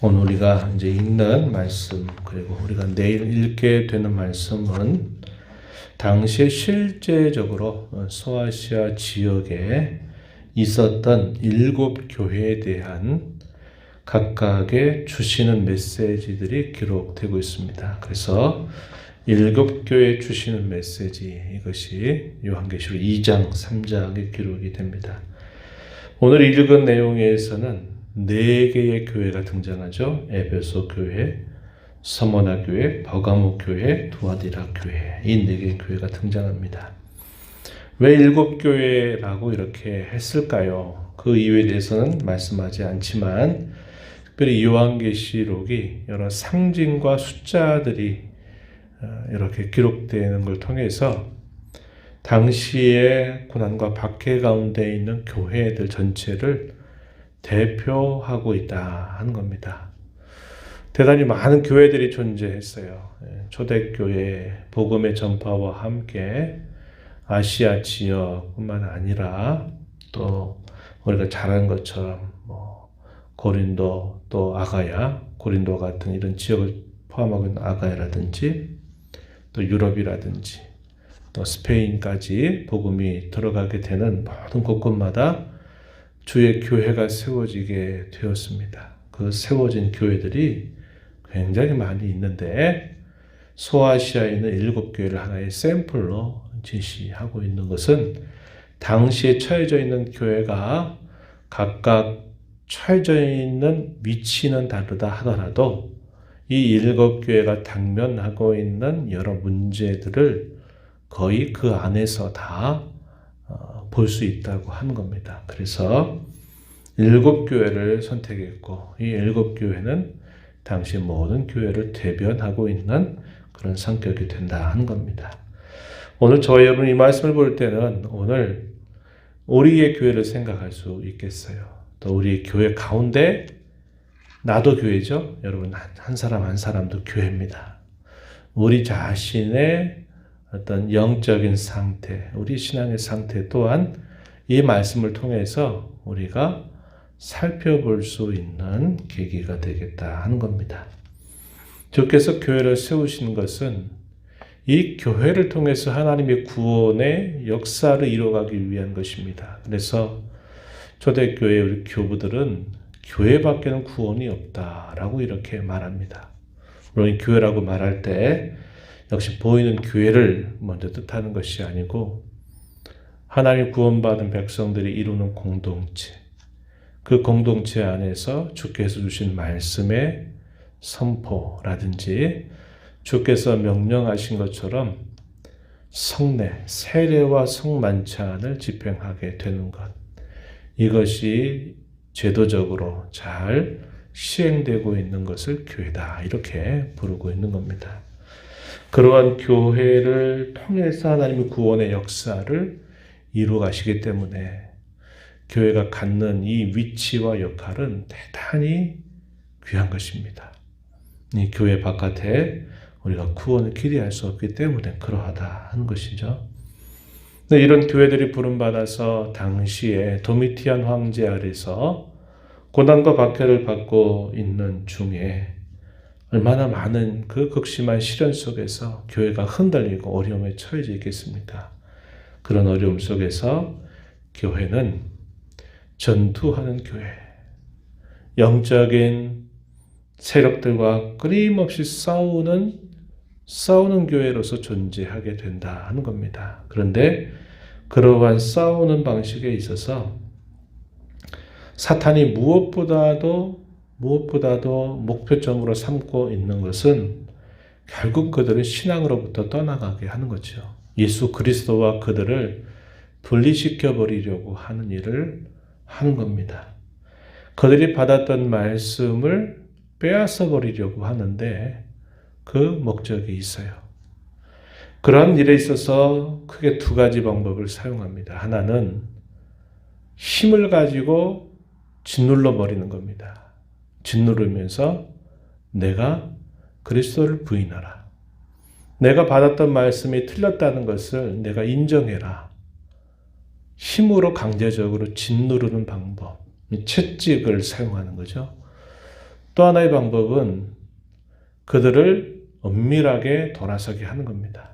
오늘 우리가 이제 읽는 말씀, 그리고 우리가 내일 읽게 되는 말씀은 당시에 실제적으로 소아시아 지역에 있었던 7교회에 대한 각각의 주시는 메시지들이 기록되고 있습니다. 그래서 7교회에 주시는 메시지, 이것이 요한계시록 2장, 3장에 기록이 됩니다. 오늘 읽은 내용에서는 4개의 교회가 등장하죠. 에베소 교회, 서머나 교회, 버가모 교회, 두아디라 교회, 이 4개의 교회가 등장합니다. 왜 7교회라고 이렇게 했을까요? 그 이유에 대해서는 말씀하지 않지만 특별히 요한계시록이 여러 상징과 숫자들이 이렇게 기록되는 걸 통해서 당시의 고난과 박해 가운데 있는 교회들 전체를 대표하고 있다 하는 겁니다. 대단히 많은 교회들이 존재했어요. 초대교회, 복음의 전파와 함께 아시아 지역뿐만 아니라 또 우리가 잘 아는 것처럼 고린도, 또 아가야, 고린도 같은 이런 지역을 포함하고 있는 아가야라든지 또 유럽이라든지 또 스페인까지 복음이 들어가게 되는 모든 곳곳마다 주의 교회가 세워지게 되었습니다. 그 세워진 교회들이 굉장히 많이 있는데 소아시아에 있는 7교회를 하나의 샘플로 제시하고 있는 것은 당시에 처해져 있는 교회가 각각 처해져 있는 위치는 다르다 하더라도 이 7교회가 당면하고 있는 여러 문제들을 거의 그 안에서 다 볼 수 있다고 하는 겁니다. 그래서 7교회를 선택했고 이 7교회는 당시 모든 교회를 대변하고 있는 그런 성격이 된다 하는 겁니다. 오늘 저와 여러분 이 말씀을 볼 때는 오늘 우리의 교회를 생각할 수 있겠어요. 또 우리 교회 가운데 나도 교회죠. 여러분 한 사람 한 사람도 교회입니다. 우리 자신의 어떤 영적인 상태, 우리 신앙의 상태 또한 이 말씀을 통해서 우리가 살펴볼 수 있는 계기가 되겠다 하는 겁니다. 주께서 교회를 세우신 것은 이 교회를 통해서 하나님의 구원의 역사를 이루어가기 위한 것입니다. 그래서 초대교회 우리 교부들은 교회밖에는 구원이 없다라고 이렇게 말합니다. 물론 교회라고 말할 때 역시 보이는 교회를 먼저 뜻하는 것이 아니고 하나님 구원받은 백성들이 이루는 공동체, 그 공동체 안에서 주께서 주신 말씀의 선포라든지 주께서 명령하신 것처럼 성례, 세례와 성만찬을 집행하게 되는 것, 이것이 제도적으로 잘 시행되고 있는 것을 교회다 이렇게 부르고 있는 겁니다. 그러한 교회를 통해서 하나님의 구원의 역사를 이루어 가시기 때문에 교회가 갖는 이 위치와 역할은 대단히 귀한 것입니다. 이 교회 바깥에 우리가 구원을 기대할 수 없기 때문에 그러하다 하는 것이죠. 이런 교회들이 부름받아서 당시에 도미티안 황제 아래서 고난과 박해를 받고 있는 중에 얼마나 많은 그 극심한 시련 속에서 교회가 흔들리고 어려움에 처해져 있겠습니까? 그런 어려움 속에서 교회는 전투하는 교회, 영적인 세력들과 끊임없이 싸우는 교회로서 존재하게 된다 하는 겁니다. 그런데 그러한 싸우는 방식에 있어서 사탄이 무엇보다도 목표점으로 삼고 있는 것은 결국 그들을 신앙으로부터 떠나가게 하는 거죠. 예수 그리스도와 그들을 분리시켜 버리려고 하는 일을 하는 겁니다. 그들이 받았던 말씀을 빼앗아 버리려고 하는데 그 목적이 있어요. 그런 일에 있어서 크게 2가지 방법을 사용합니다. 하나는 힘을 가지고 짓눌러 버리는 겁니다. 짓누르면서 내가 그리스도를 부인하라. 내가 받았던 말씀이 틀렸다는 것을 내가 인정해라. 힘으로 강제적으로 짓누르는 방법, 채찍을 사용하는 거죠. 또 하나의 방법은 그들을 엄밀하게 돌아서게 하는 겁니다.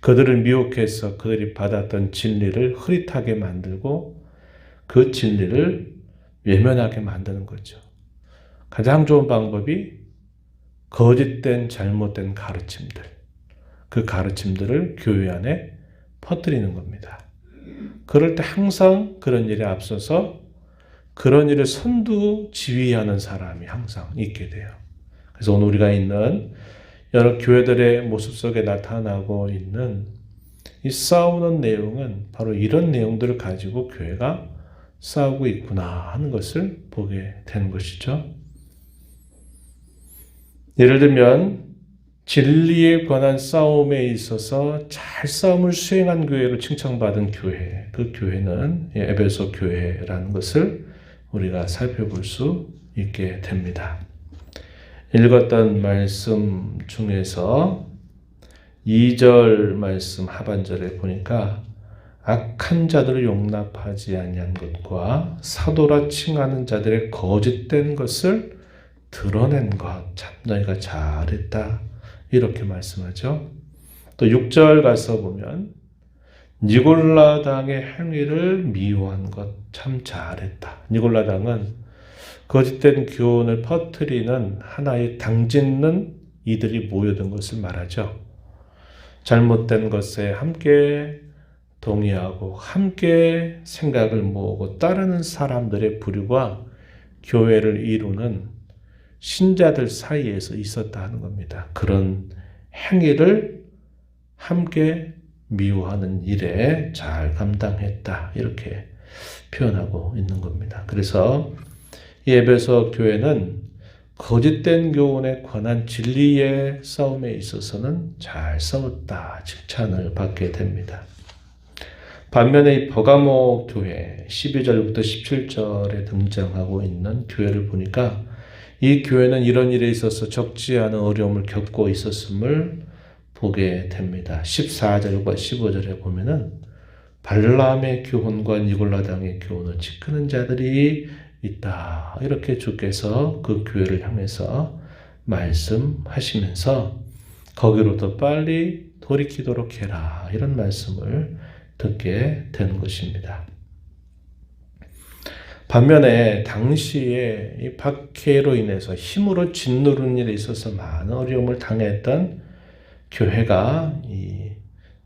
그들을 미혹해서 그들이 받았던 진리를 흐릿하게 만들고 그 진리를 외면하게 만드는 거죠. 가장 좋은 방법이 거짓된 잘못된 가르침들, 그 가르침들을 교회 안에 퍼뜨리는 겁니다. 그럴 때 항상 그런 일에 앞서서 그런 일을 선두지휘하는 사람이 항상 있게 돼요. 그래서 오늘 우리가 있는 여러 교회들의 모습 속에 나타나고 있는 이 싸우는 내용은 바로 이런 내용들을 가지고 교회가 싸우고 있구나 하는 것을 보게 되는 것이죠. 예를 들면 진리에 관한 싸움에 있어서 잘 싸움을 수행한 교회로 칭찬받은 교회, 그 교회는 에베소 교회라는 것을 우리가 살펴볼 수 있게 됩니다. 읽었던 말씀 중에서 2절 말씀 하반절에 보니까 악한 자들을 용납하지 아니한 것과 사도라 칭하는 자들의 거짓된 것을 드러낸 것, 참 너희가 잘했다 이렇게 말씀하죠. 또 6절 가서 보면 니골라당의 행위를 미워한 것 참 잘했다. 니골라당은 거짓된 교훈을 퍼뜨리는 하나의 당짓는 이들이 모여든 것을 말하죠. 잘못된 것에 함께 동의하고 함께 생각을 모으고 따르는 사람들의 부류가 교회를 이루는 신자들 사이에서 있었다 하는 겁니다. 그런 행위를 함께 미워하는 일에 잘 감당했다 이렇게 표현하고 있는 겁니다. 그래서 이 에베소 교회는 거짓된 교훈에 관한 진리의 싸움에 있어서는 잘 싸웠다 칭찬을 받게 됩니다. 반면에 이 버가모 교회 12절부터 17절에 등장하고 있는 교회를 보니까 이 교회는 이런 일에 있어서 적지 않은 어려움을 겪고 있었음을 보게 됩니다. 14절과 15절에 보면은 발람의 교훈과 니골라당의 교훈을 지키는 자들이 있다. 이렇게 주께서 그 교회를 향해서 말씀하시면서 거기로 더 빨리 돌이키도록 해라. 이런 말씀을 듣게 되는 것입니다. 반면에 당시에 이 박해로 인해서 힘으로 짓누르는 일에 있어서 많은 어려움을 당했던 교회가 이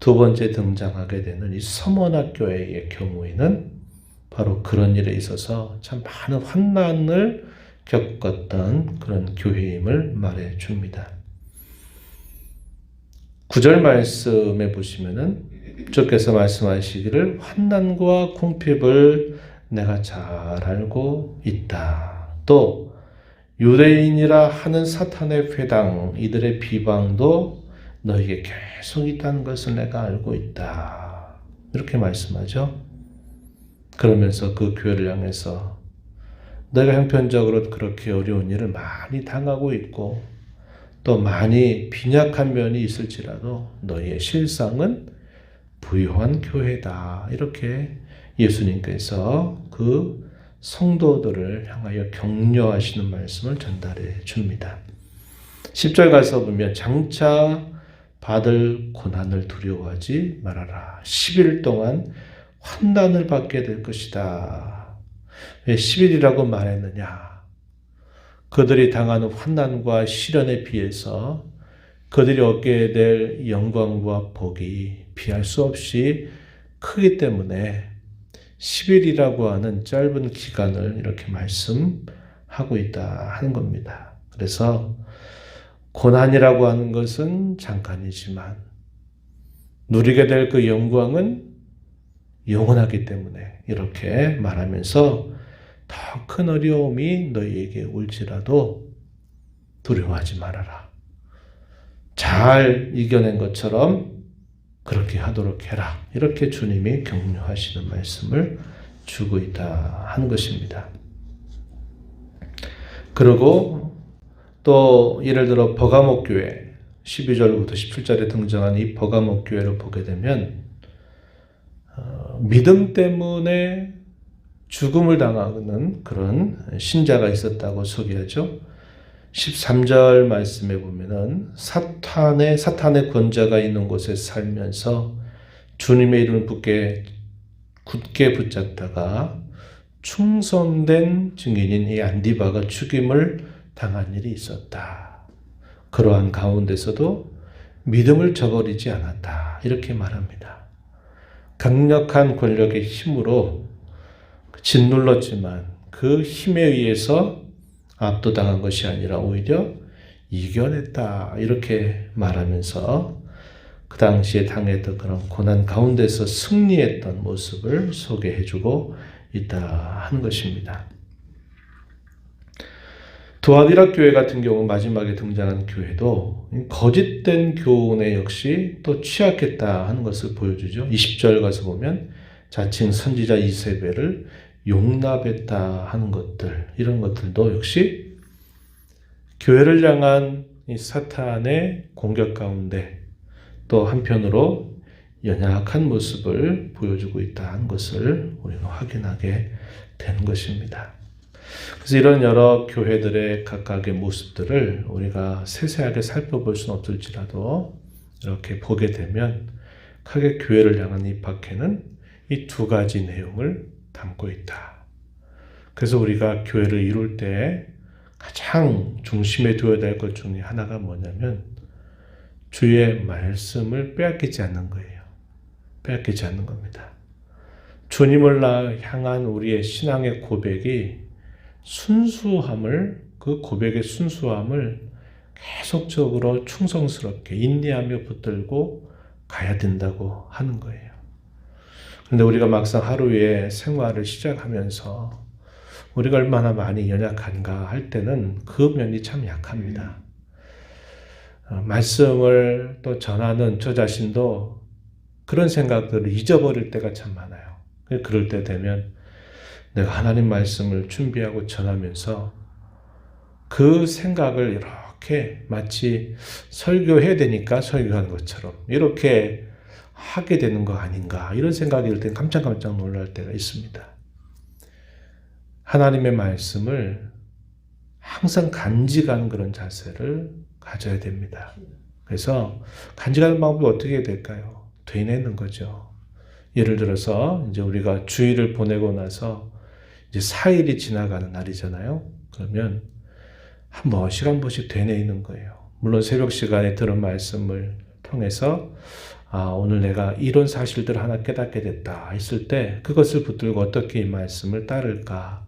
두 번째 등장하게 되는 이 서머나 교회의 경우에는 바로 그런 일에 있어서 참 많은 환난을 겪었던 그런 교회임을 말해 줍니다. 9절 말씀에 보시면은 주께서 말씀하시기를 환난과 궁핍을 내가 잘 알고 있다. 또 유대인이라 하는 사탄의 회당 이들의 비방도 너에게 계속 있다는 것을 내가 알고 있다. 이렇게 말씀하죠. 그러면서 그 교회를 향해서 너희가 형편적으로 그렇게 어려운 일을 많이 당하고 있고 또 많이 빈약한 면이 있을지라도 너희의 실상은 부유한 교회다. 이렇게 예수님께서 그 성도들을 향하여 격려하시는 말씀을 전달해 줍니다. 10절 가서 보면 장차 받을 고난을 두려워하지 말아라. 10일 동안 환난을 받게 될 것이다. 왜 10일이라고 말했느냐? 그들이 당하는 환난과 시련에 비해서 그들이 얻게 될 영광과 복이 비할 수 없이 크기 때문에 10일이라고 하는 짧은 기간을 이렇게 말씀하고 있다 하는 겁니다. 그래서 고난이라고 하는 것은 잠깐이지만 누리게 될 그 영광은 영원하기 때문에 이렇게 말하면서 더 큰 어려움이 너희에게 올지라도 두려워하지 말아라. 잘 이겨낸 것처럼 그렇게 하도록 해라. 이렇게 주님이 격려하시는 말씀을 주고 있다 하는 것입니다. 그리고 또 예를 들어 버가모 교회 12절부터 17절에 등장한 이 버가모 교회를 보게 되면 믿음 때문에 죽음을 당하는 그런 신자가 있었다고 소개하죠. 13절 말씀에 보면은 사탄의 권자가 있는 곳에 살면서 주님의 이름을 굳게 붙잡다가 충성된 증인인 이 안디바가 죽임을 당한 일이 있었다. 그러한 가운데서도 믿음을 저버리지 않았다. 이렇게 말합니다. 강력한 권력의 힘으로 짓눌렀지만 그 힘에 의해서 압도당한 것이 아니라 오히려 이겨냈다. 이렇게 말하면서 그 당시에 당했던 그런 고난 가운데서 승리했던 모습을 소개해주고 있다 하는 것입니다. 두아디라 교회 같은 경우 마지막에 등장한 교회도 거짓된 교훈에 역시 또 취약했다 하는 것을 보여주죠. 20절 가서 보면 자칭 선지자 이세벨을 용납했다 하는 것들, 이런 것들도 역시 교회를 향한 이 사탄의 공격 가운데 또 한편으로 연약한 모습을 보여주고 있다 하는 것을 우리는 확인하게 되는 것입니다. 그래서 이런 여러 교회들의 각각의 모습들을 우리가 세세하게 살펴볼 수는 없을지라도 이렇게 보게 되면 크게 교회를 향한 이 박해는 이 두 가지 내용을 담고 있다. 그래서 우리가 교회를 이룰 때 가장 중심에 두어야 될 것 중에 하나가 뭐냐면 주의 말씀을 빼앗기지 않는 거예요. 빼앗기지 않는 겁니다. 주님을 향한 우리의 신앙의 고백이 그 고백의 순수함을 계속적으로 충성스럽게 인내하며 붙들고 가야 된다고 하는 거예요. 그런데 우리가 막상 하루의 생활을 시작하면서 우리가 얼마나 많이 연약한가 할 때는 그 면이 참 약합니다. 말씀을 또 전하는 저 자신도 그런 생각들을 잊어버릴 때가 참 많아요. 그럴 때 되면 내가 하나님 말씀을 준비하고 전하면서 그 생각을 이렇게 마치 설교해야 되니까 설교하는 것처럼 이렇게 하게 되는 거 아닌가, 이런 생각이 들 때 깜짝깜짝 놀랄 때가 있습니다. 하나님의 말씀을 항상 간직하는 그런 자세를 가져야 됩니다. 그래서 간직하는 방법이 어떻게 될까요? 되뇌는 거죠. 예를 들어서 이제 우리가 주일을 보내고 나서 이제 4일이 지나가는 날이잖아요. 그러면 한 번씩 되뇌이는 거예요. 물론 새벽 시간에 들은 말씀을 통해서 오늘 내가 이런 사실들을 하나 깨닫게 됐다 했을 때 그것을 붙들고 어떻게 이 말씀을 따를까,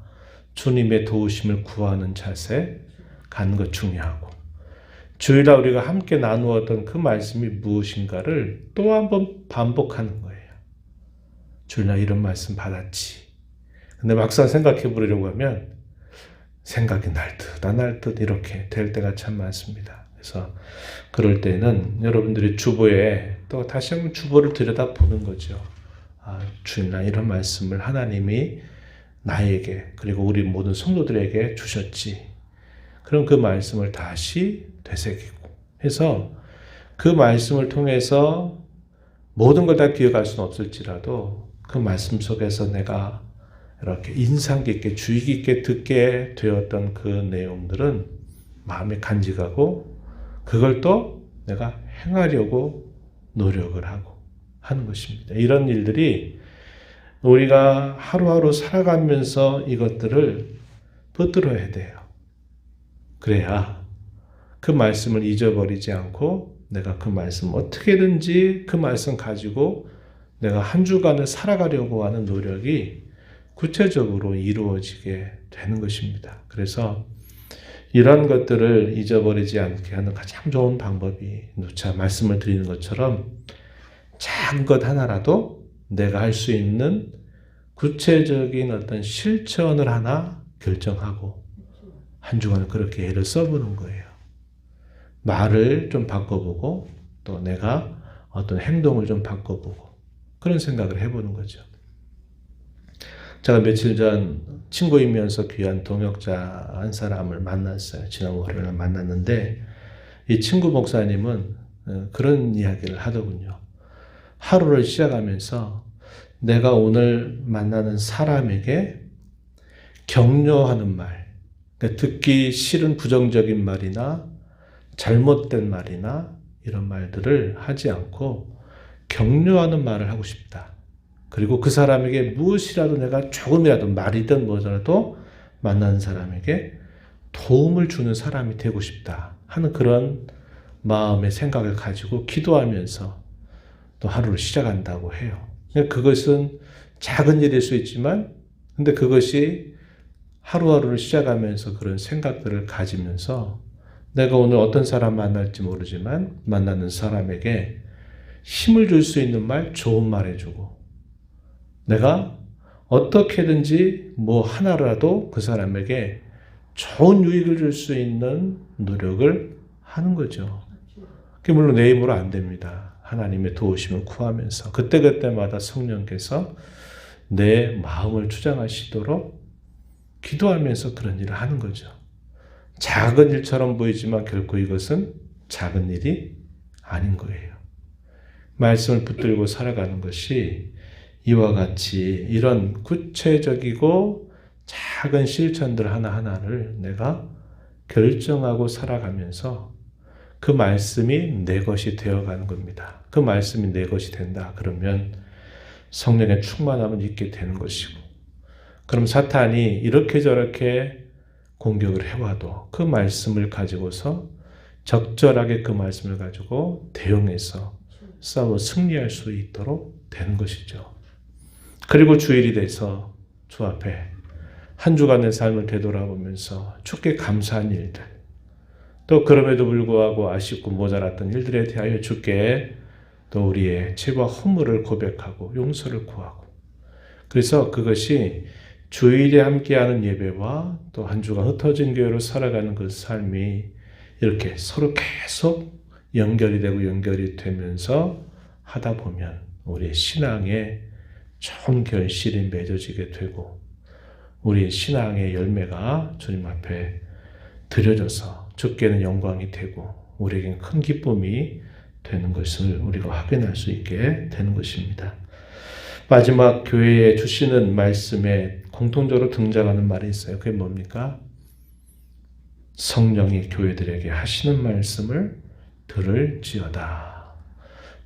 주님의 도우심을 구하는 자세 갖는 것 중요하고, 주일날 우리가 함께 나누었던 그 말씀이 무엇인가를 또 한 번 반복하는 거예요. 주일날 이런 말씀 받았지. 근데 막상 생각해 보려고 하면 생각이 날 듯 안 날 듯 이렇게 될 때가 참 많습니다. 그래서 그럴 때는 여러분들이 주보에 또 다시 한번 주보를 들여다보는 거죠. 주일날 이런 말씀을 하나님이 나에게 그리고 우리 모든 성도들에게 주셨지. 그럼 그 말씀을 다시 되새기고 해서 그 말씀을 통해서 모든 걸 다 기억할 수는 없을지라도 그 말씀 속에서 내가 이렇게 인상 깊게 주의 깊게 듣게 되었던 그 내용들은 마음에 간직하고 그걸 또 내가 행하려고 노력을 하고 하는 것입니다. 이런 일들이 우리가 하루하루 살아가면서 이것들을 붙들어야 돼요. 그래야 그 말씀을 잊어버리지 않고 내가 그 말씀 어떻게든지 그 말씀 가지고 내가 한 주간을 살아가려고 하는 노력이 구체적으로 이루어지게 되는 것입니다. 그래서 이런 것들을 잊어버리지 않게 하는 가장 좋은 방법이 누차 말씀을 드리는 것처럼 작은 것 하나라도 내가 할 수 있는 구체적인 어떤 실천을 하나 결정하고 한 주간을 그렇게 애를 써보는 거예요. 말을 좀 바꿔보고 또 내가 어떤 행동을 좀 바꿔보고 그런 생각을 해보는 거죠. 제가 며칠 전 친구이면서 귀한 동역자 한 사람을 만났어요. 지난 월요일에 만났는데 이 친구 목사님은 그런 이야기를 하더군요. 하루를 시작하면서 내가 오늘 만나는 사람에게 격려하는 말, 그러니까 듣기 싫은 부정적인 말이나 잘못된 말이나 이런 말들을 하지 않고 격려하는 말을 하고 싶다. 그리고 그 사람에게 무엇이라도 내가 조금이라도 말이든 뭐더라도 만나는 사람에게 도움을 주는 사람이 되고 싶다 하는 그런 마음의 생각을 가지고 기도하면서 또 하루를 시작한다고 해요. 그것은 작은 일일 수 있지만 근데 그것이 하루하루를 시작하면서 그런 생각들을 가지면서 내가 오늘 어떤 사람 만날지 모르지만 만나는 사람에게 힘을 줄 수 있는 말, 좋은 말 해주고 내가 어떻게든지 뭐 하나라도 그 사람에게 좋은 유익을 줄 수 있는 노력을 하는 거죠. 그게 물론 내 힘으로 안 됩니다. 하나님의 도우심을 구하면서 그때그때마다 성령께서 내 마음을 주장하시도록 기도하면서 그런 일을 하는 거죠. 작은 일처럼 보이지만 결코 이것은 작은 일이 아닌 거예요. 말씀을 붙들고 살아가는 것이 이와 같이 이런 구체적이고 작은 실천들 하나하나를 내가 결정하고 살아가면서 그 말씀이 내 것이 되어가는 겁니다. 그 말씀이 내 것이 된다. 그러면 성령의 충만함을 있게 되는 것이고 그럼 사탄이 이렇게 저렇게 공격을 해와도 그 말씀을 가지고서 적절하게 그 말씀을 가지고 대응해서 싸워 승리할 수 있도록 되는 것이죠. 그리고 주일이 돼서 주 앞에 한 주간의 삶을 되돌아보면서 주께 감사한 일들 또 그럼에도 불구하고 아쉽고 모자랐던 일들에 대하여 주께 또 우리의 죄와 허물을 고백하고 용서를 구하고 그래서 그것이 주일에 함께하는 예배와 또 한 주간 흩어진 교회로 살아가는 그 삶이 이렇게 서로 계속 연결이 되고 연결이 되면서 하다 보면 우리의 신앙에 좋은 결실이 맺어지게 되고 우리의 신앙의 열매가 주님 앞에 드려져서 주께는 영광이 되고 우리에게는 큰 기쁨이 되는 것을 우리가 확인할 수 있게 되는 것입니다. 마지막 교회에 주시는 말씀에 공통적으로 등장하는 말이 있어요. 그게 뭡니까? 성령이 교회들에게 하시는 말씀을 들을지어다.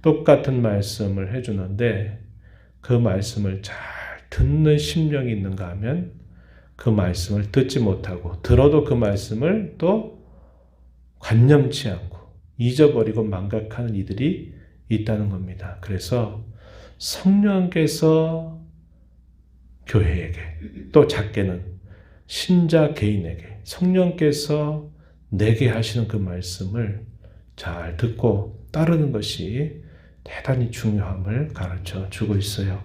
똑같은 말씀을 해주는데 그 말씀을 잘 듣는 심령이 있는가 하면 그 말씀을 듣지 못하고 들어도 그 말씀을 또 관념치 않고 잊어버리고 망각하는 이들이 있다는 겁니다. 그래서 성령께서 교회에게 또 작게는 신자 개인에게 성령께서 내게 하시는 그 말씀을 잘 듣고 따르는 것이 대단히 중요함을 가르쳐 주고 있어요.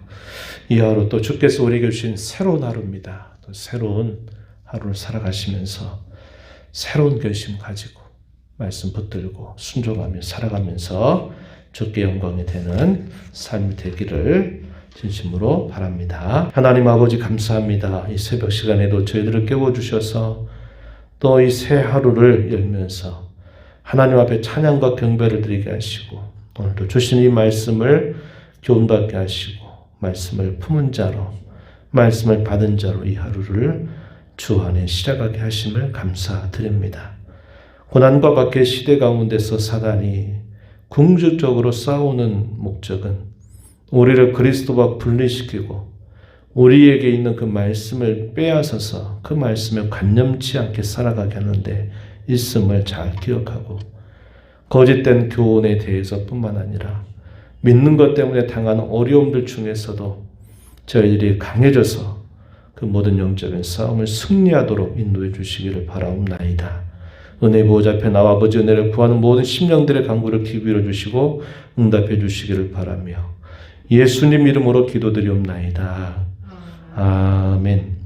이 하루 또 주께서 우리에게 주신 새로운 하루입니다. 또 새로운 하루를 살아가시면서 새로운 결심 가지고 말씀 붙들고 순종하며 살아가면서 주께 영광이 되는 삶이 되기를 진심으로 바랍니다. 하나님 아버지 감사합니다. 이 새벽 시간에도 저희들을 깨워주셔서 또 이 새 하루를 열면서 하나님 앞에 찬양과 경배를 드리게 하시고 오늘도 주신 이 말씀을 교훈받게 하시고 말씀을 품은 자로 말씀을 받은 자로 이 하루를 주 안에 시작하게 하심을 감사드립니다. 고난과 박해 시대 가운데서 사단이 궁극적으로 싸우는 목적은 우리를 그리스도와 분리시키고 우리에게 있는 그 말씀을 빼앗아서 그 말씀에 관념치 않게 살아가게 하는데 있음을 잘 기억하고 거짓된 교훈에 대해서 뿐만 아니라 믿는 것 때문에 당하는 어려움들 중에서도 저희들이 강해져서 그 모든 영적인 싸움을 승리하도록 인도해 주시기를 바라옵나이다. 은혜 보호자 앞에 나와 아버지 은혜를 구하는 모든 심령들의 간구를 기울여 주시고 응답해 주시기를 바라며 예수님 이름으로 기도드리옵나이다. 아멘.